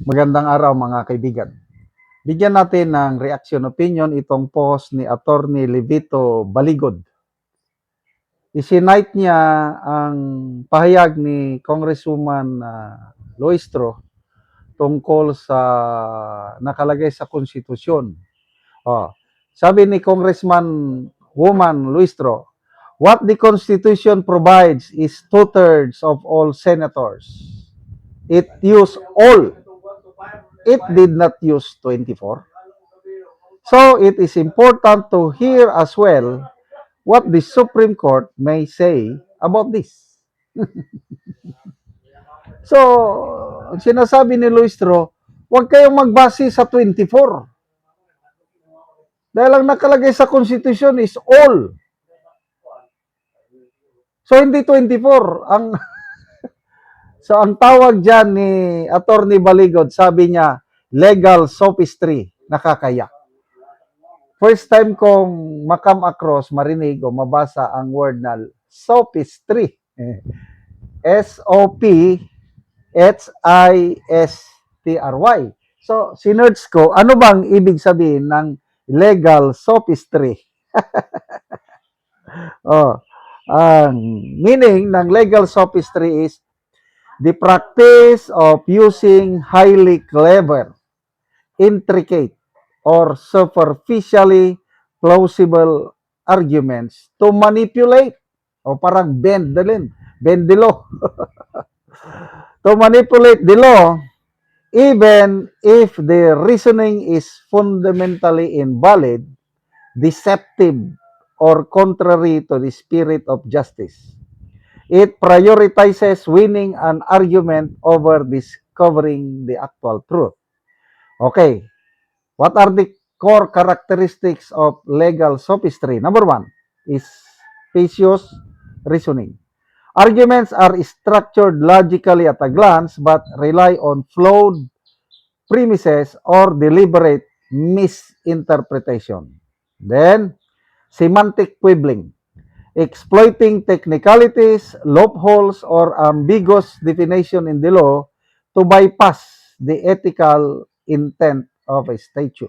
Magandang araw mga kaibigan. Bigyan natin ng reaction opinion itong post ni Attorney Levito Baligod. Isinight niya ang pahayag ni Congresswoman Loistro tungkol sa nakalagay sa konstitusyon. Sabi ni Congressman Woman Luistro, what the Constitution provides is 2/3 of all senators. It used all. It did not use 24. So it is important to hear as well what the Supreme Court may say about this. So, ang sinasabi ni Luistro, huwag kayong magbase sa 24. Dahil ang nakalagay sa Constitution is all. So, hindi 24. So, ang tawag dyan ni Attorney Baligod, sabi niya, legal sophistry, nakakaya. First time kong makam across, marinig o mabasa ang word na sophistry. S-O-P-H-I-S-T-R-Y. So, sinerge ko, ano bang ibig sabihin ng legal sophistry? Ang meaning ng legal sophistry is the practice of using highly clever, intricate, or superficially plausible arguments to manipulate o parang bend the law to manipulate the law even if the reasoning is fundamentally invalid, deceptive, or contrary to the spirit of justice. It prioritizes winning an argument over discovering the actual truth. Okay, what are the core characteristics of legal sophistry? Number one is specious reasoning. Arguments are structured logically at a glance but rely on flawed premises or deliberate misinterpretation. Then, semantic quibbling. Exploiting technicalities, loopholes, or ambiguous definition in the law to bypass the ethical intent of a statute.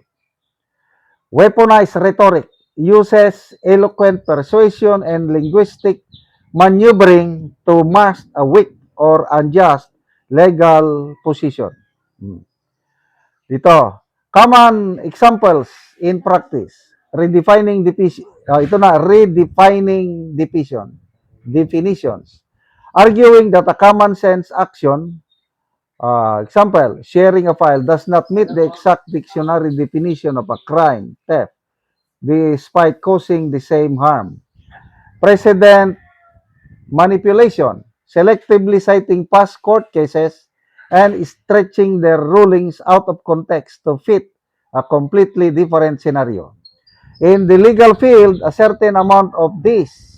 Weaponized rhetoric uses eloquent persuasion and linguistic maneuvering to mask a weak or unjust legal position. Dito, common examples in practice. Redefining definitions. Arguing that a common sense action, example, sharing a file does not meet the exact dictionary definition of a crime, theft, despite causing the same harm. Precedent manipulation, selectively citing past court cases and stretching their rulings out of context to fit a completely different scenario. In the legal field, a certain amount of this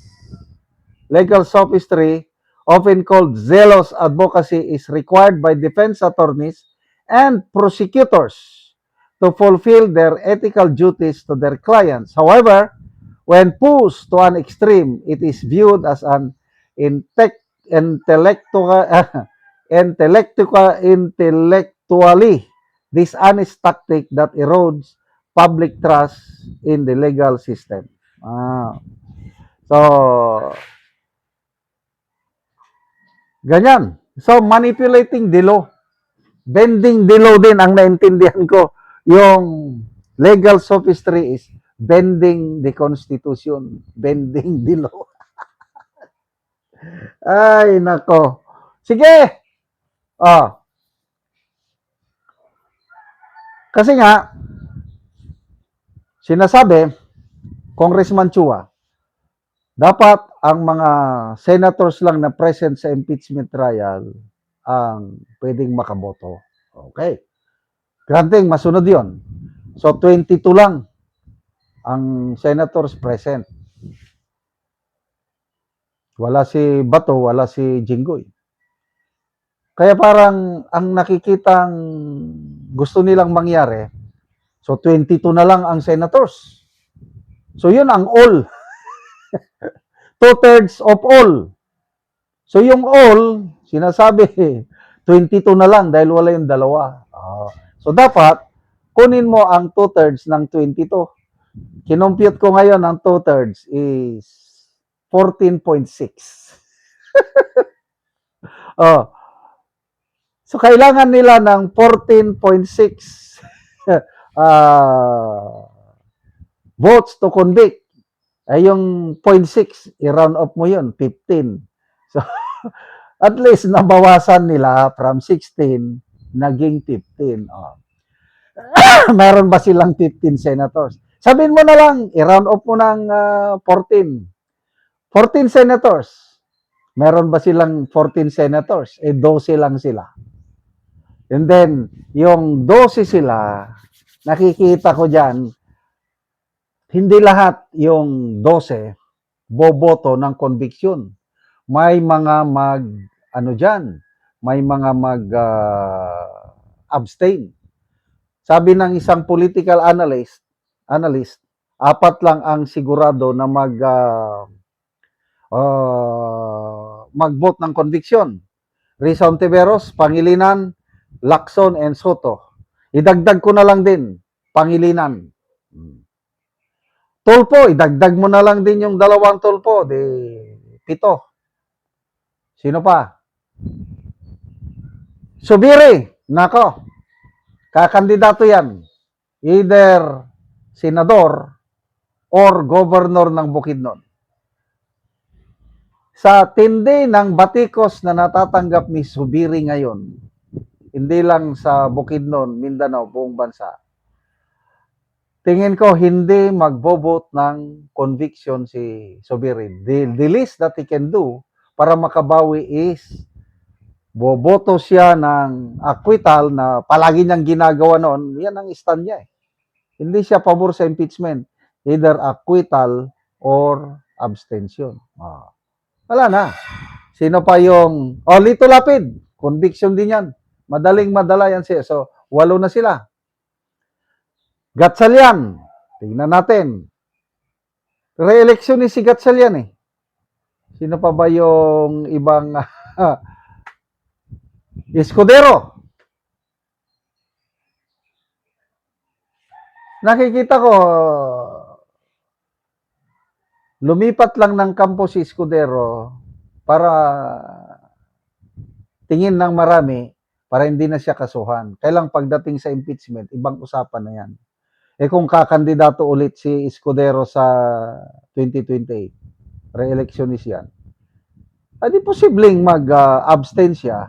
legal sophistry, often called zealous advocacy, is required by defense attorneys and prosecutors to fulfill their ethical duties to their clients. However, when pushed to an extreme, it is viewed as an intellectually dishonest tactic that erodes public trust in the legal system. So, ganyan. So, manipulating the law. Bending the law din ang naintindihan ko. Yung legal sophistry is bending the Constitution. Bending the law. Ay, nako. Sige. Kasi nga, sinasabi, Congressman Chua, dapat ang mga senators lang na present sa impeachment trial ang pwedeng makaboto. Okay. Granting, masunod yon. So, 22 lang ang senators present. Wala si Bato, wala si Jinggoy. Kaya parang ang nakikitang gusto nilang mangyari, so 22 na lang ang senators. So yun ang all. 2/3 of all. So yung all, sinasabi, 22 na lang dahil wala yung dalawa. So, dapat, kunin mo ang 2/3 ng 22. Kinompute ko ngayon ang 2/3 is 14.6. Oh, so, kailangan nila ng 14.6 votes to convict. Ay yung 0.6, i-round up mo yun, 15. So, at least nabawasan nila from 16, naging 15. Oh. Meron ba silang 15 senators? Sabihin mo na lang, i-round up mo ng 14. 14 senators. Meron ba silang 14 senators? 12 lang sila. And then, yung 12 sila, nakikita ko dyan, hindi lahat yung 12 boboto ng conviction. May mga may mga abstain. Sabi ng isang political analyst, 4 lang ang sigurado na mag-vote ng conviction. Risa Ontiveros, Pangilinan, Lacson, and Soto. Idagdag ko na lang din, Pangilinan. Tulpo, idagdag mo na lang din yung 2 tulpo, 7. Sino pa? Subiri, nako, kakandidato yan. Either senador or governor ng Bukidnon. Sa tindi ng batikos na natatanggap ni Subiri ngayon, hindi lang sa Bukidnon, Mindanao, buong bansa, tingin ko hindi magbo-vote ng conviction si Subiri. The least that he can do para makabawi is boboto siya ng acquittal na palagi niyang ginagawa noon. Yan ang stand niya eh. Hindi siya pabor sa impeachment. Either acquittal or abstention. Wala na. Sino pa yung... Lito Lapid. Conviction din yan. Madaling-madala yan siya. So, 8 na sila. Gatchalian. Tingnan natin. Re-election ni si Gatchalian eh. Sino pa ba yung ibang... Escudero. Nakikita ko, lumipat lang ng kampo si Escudero para tingin ng marami para hindi na siya kasuhan. Kailang pagdating sa impeachment, ibang usapan na yan. Kung kakandidato ulit si Escudero sa 2028, re-electionist yan, di posibleng mag-abstain siya.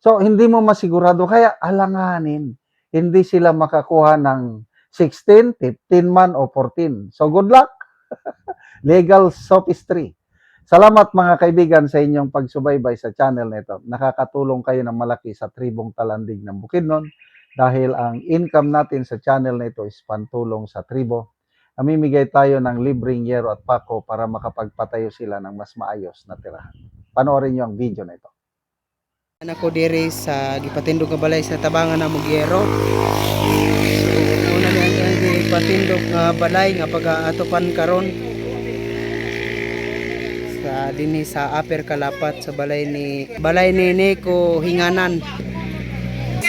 So, hindi mo masigurado. Kaya alanganin, hindi sila makakuha ng 16, 15 man o 14. So, good luck. Legal sophistry. Salamat mga kaibigan sa inyong pagsubaybay sa channel na ito. Nakakatulong kayo ng malaki sa tribong Talandig ng Bukidnon dahil ang income natin sa channel na ito is pantulong sa tribo. Namimigay tayo ng libreng yero at pako para makapagpatayo sila ng mas maayos na tirahan. Panoorin niyo ang video na ito. Ako diri sa gipatindog nga balay sa tabangan na Mugyero. Una na ang gipatindog nga balay nga pag-aatopan karon sa dinhi sa Upper Kalapat sa balay ni Nico Hinganan.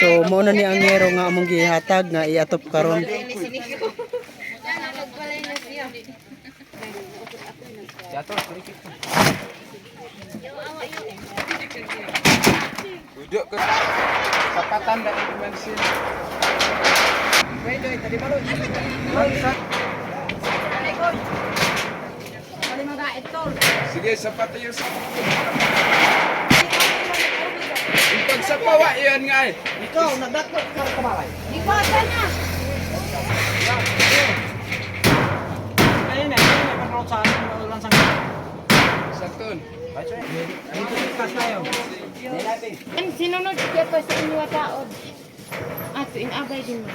So mo na ni ang yero nga among gihatag nga iatop karon. Duduk ke kapatan dan dimensi. Wait, tadi baru. Sige, sapat tayo sa. Ipag sa pawa yan nga eh. Ikaw nagdakot ka sa balay. Ikaw na. Ayun na kan sa lansang. Satun. Dito kas tayo. Ang sinunod siya pa sa inyo taod. Ato inabay din mo.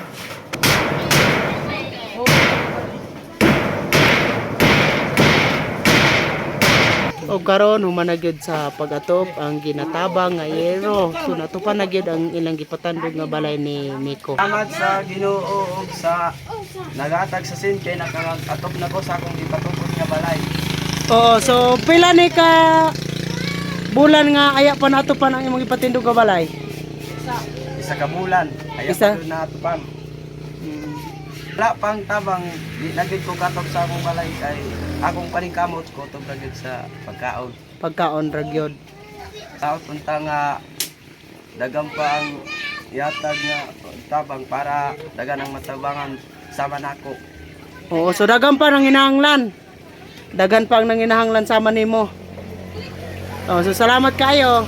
O karon humanagyod sa pag-atop ang ginatabang nga yero. So natupan na gyud ang ilang gipatandog nga balay ni Miko. Salamat sa Ginoo ug sa nagatag sa sin kay nakatop na ko sa akong gipatupod nga balay. Oo, so pila ni ka bulan nga aya pa natupan ang imong ipatindog nga balay? Isa ka bulan. Ayaw Isa? pa doon natupang. Mm. Wala pang tabang, di nagid ko katop sa akong balay kay akong paning kamot ko tog nagid sa pagkaon. Pagkaon ragyod. Taot unta nga dagang pa ang yatag nga tabang para dagan ang matabangan sama nako. Oo, so dagan pa nang inahanglan. Dagan pa ang nanginahanglan sama nimo. Oh, so salamat kayo.